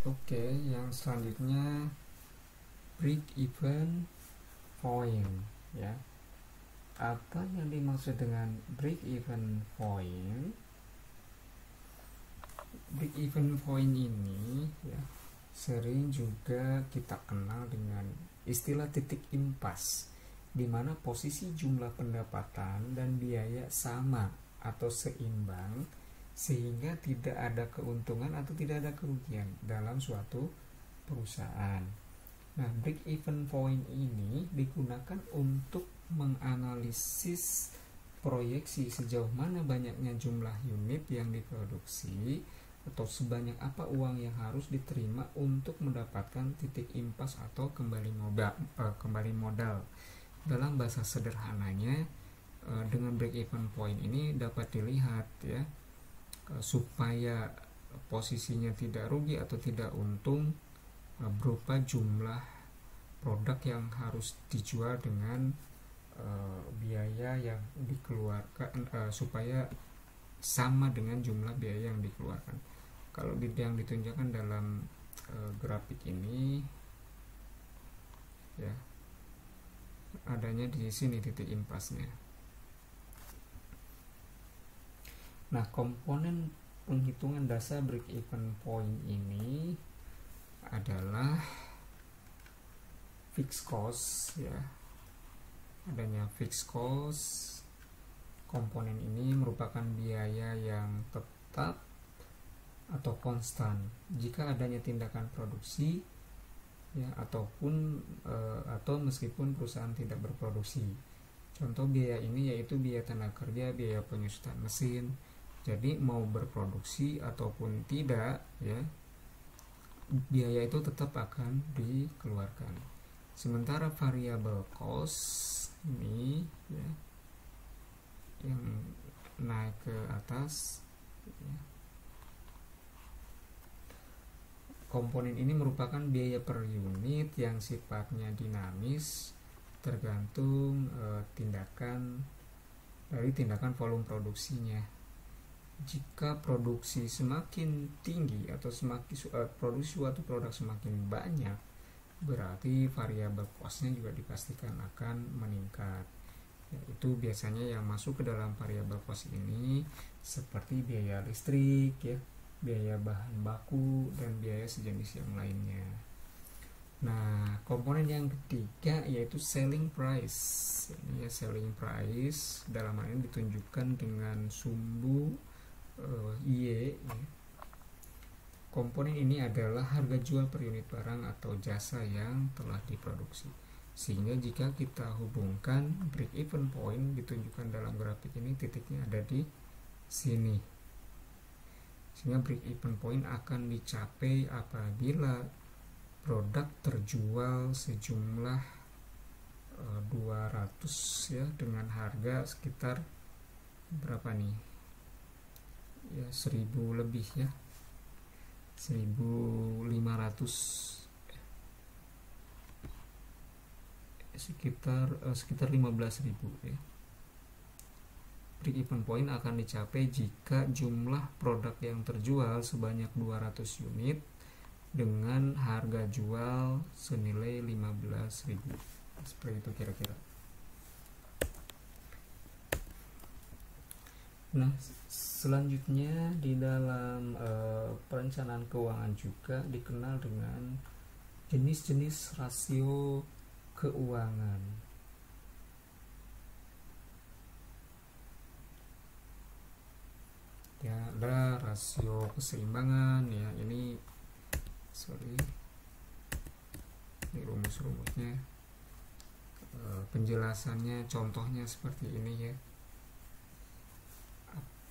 Oke, yang selanjutnya break even point ya. Apa yang dimaksud dengan break even point? Break even point ini ya sering juga kita kenal dengan istilah titik impas, di mana posisi jumlah pendapatan dan biaya sama atau seimbang sehingga tidak ada keuntungan atau tidak ada kerugian dalam suatu perusahaan. Nah, break even point ini digunakan untuk menganalisis proyeksi sejauh mana banyaknya jumlah unit yang diproduksi atau sebanyak apa uang yang harus diterima untuk mendapatkan titik impas atau kembali modal. Dalam bahasa sederhananya, dengan break even point ini dapat dilihat ya, supaya posisinya tidak rugi atau tidak untung berupa jumlah produk yang harus dijual dengan biaya yang dikeluarkan, supaya sama dengan jumlah biaya yang dikeluarkan. Kalau yang ditunjukkan dalam grafik ini ya, adanya di sini titik impasnya. Nah, komponen penghitungan dasar break even point ini adalah fixed cost ya. Adanya fixed cost, komponen ini merupakan biaya yang tetap atau konstan jika adanya tindakan produksi ya, ataupun atau meskipun perusahaan tidak berproduksi. Contoh biaya ini yaitu biaya tenaga kerja, biaya penyusutan mesin. Jadi mau berproduksi ataupun tidak ya, biaya itu tetap akan dikeluarkan. Sementara variable cost ini ya, yang naik ke atas ya, komponen ini merupakan biaya per unit yang sifatnya dinamis tergantung tindakan volume produksinya. Jika produksi semakin tinggi atau produksi suatu produk semakin banyak, berarti variabel cost-nya juga dipastikan akan meningkat. Itu biasanya yang masuk ke dalam variabel cost ini seperti biaya listrik ya, biaya bahan baku, dan biaya sejenis yang lainnya. Nah, komponen yang ketiga yaitu selling price. Ini ya, selling price dalam hal ini ditunjukkan dengan sumbu Y ya. Komponen ini adalah harga jual per unit barang atau jasa yang telah diproduksi. Sehingga jika kita hubungkan break even point ditunjukkan dalam grafik ini, titiknya ada di sini. Sehingga break even point akan dicapai apabila produk terjual sejumlah 200 ya, dengan harga sekitar berapa nih? Ya 1000 lebih ya. 1500 sekitar 15.000 ya. Break even point akan dicapai jika jumlah produk yang terjual sebanyak 200 unit dengan harga jual senilai 15.000. Seperti itu kira-kira. Nah, selanjutnya di dalam perencanaan keuangan juga dikenal dengan jenis-jenis rasio keuangan. Ya, ada rasio keseimbangan ya, ini rumus-rumusnya, penjelasannya, contohnya seperti ini ya.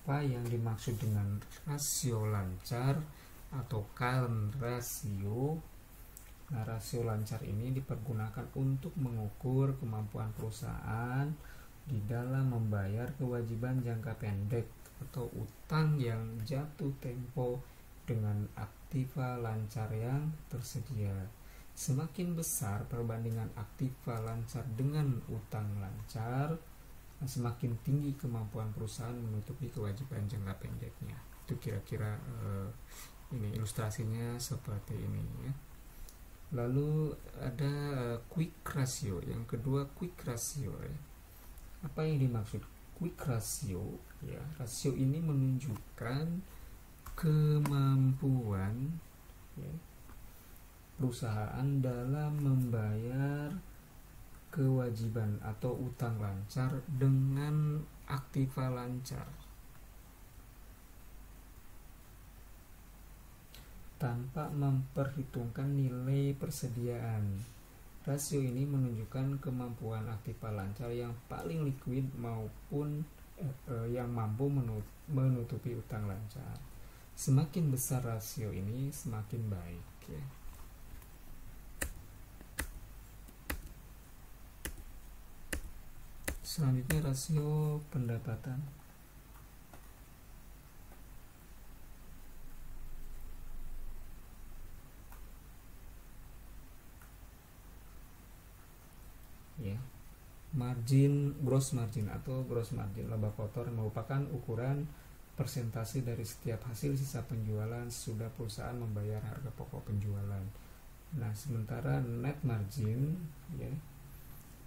Apa yang dimaksud dengan rasio lancar atau current ratio? Nah, rasio lancar ini dipergunakan untuk mengukur kemampuan perusahaan di dalam membayar kewajiban jangka pendek atau utang yang jatuh tempo dengan aktiva lancar yang tersedia. Semakin besar perbandingan aktiva lancar dengan utang lancar, semakin tinggi kemampuan perusahaan menutupi kewajiban jangka pendeknya. Itu kira-kira Ini ilustrasinya seperti ini ya. Lalu ada quick ratio. Yang kedua quick ratio ya. Apa yang dimaksud quick ratio ya? Rasio ini menunjukkan kemampuan ya, perusahaan dalam membayar kewajiban atau utang lancar dengan aktiva lancar tanpa memperhitungkan nilai persediaan. Rasio ini menunjukkan kemampuan aktiva lancar yang paling likuid maupun yang mampu menutupi utang lancar. Semakin besar rasio ini, semakin baik ya. Selanjutnya rasio pendapatan. Ya. Gross margin atau gross margin laba kotor merupakan ukuran persentase dari setiap hasil sisa penjualan sesudah perusahaan membayar harga pokok penjualan. Nah, sementara net margin ya,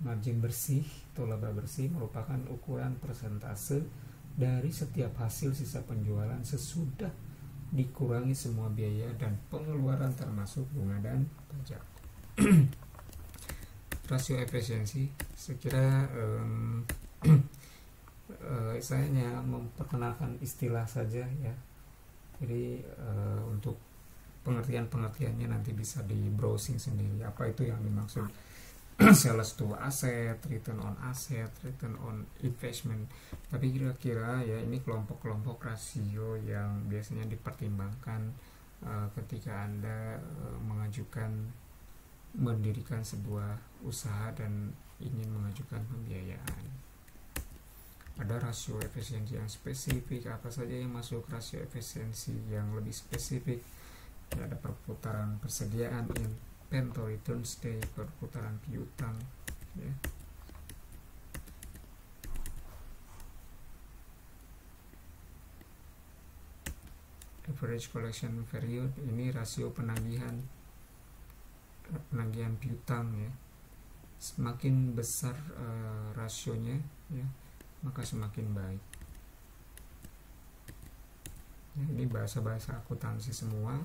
margin bersih atau laba bersih merupakan ukuran persentase dari setiap hasil sisa penjualan sesudah dikurangi semua biaya dan pengeluaran termasuk bunga dan pajak. Rasio efisiensi, sekira saya hanya memperkenalkan istilah saja ya. Jadi untuk pengertiannya nanti bisa di browsing sendiri apa itu yang dimaksud sales to asset, return on asset, return on investment. Tapi kira-kira ya ini kelompok-kelompok rasio yang biasanya dipertimbangkan ketika Anda mendirikan sebuah usaha dan ingin mengajukan pembiayaan. Ada rasio efisiensi yang spesifik, apa saja yang masuk rasio efisiensi yang lebih spesifik ya, ada perputaran persediaan, inventory turns day, perputaran piutang ya. Average collection period, ini rasio penagihan piutang ya. Semakin besar rasionya ya, maka semakin baik ya, ini bahasa-bahasa akuntansi semua.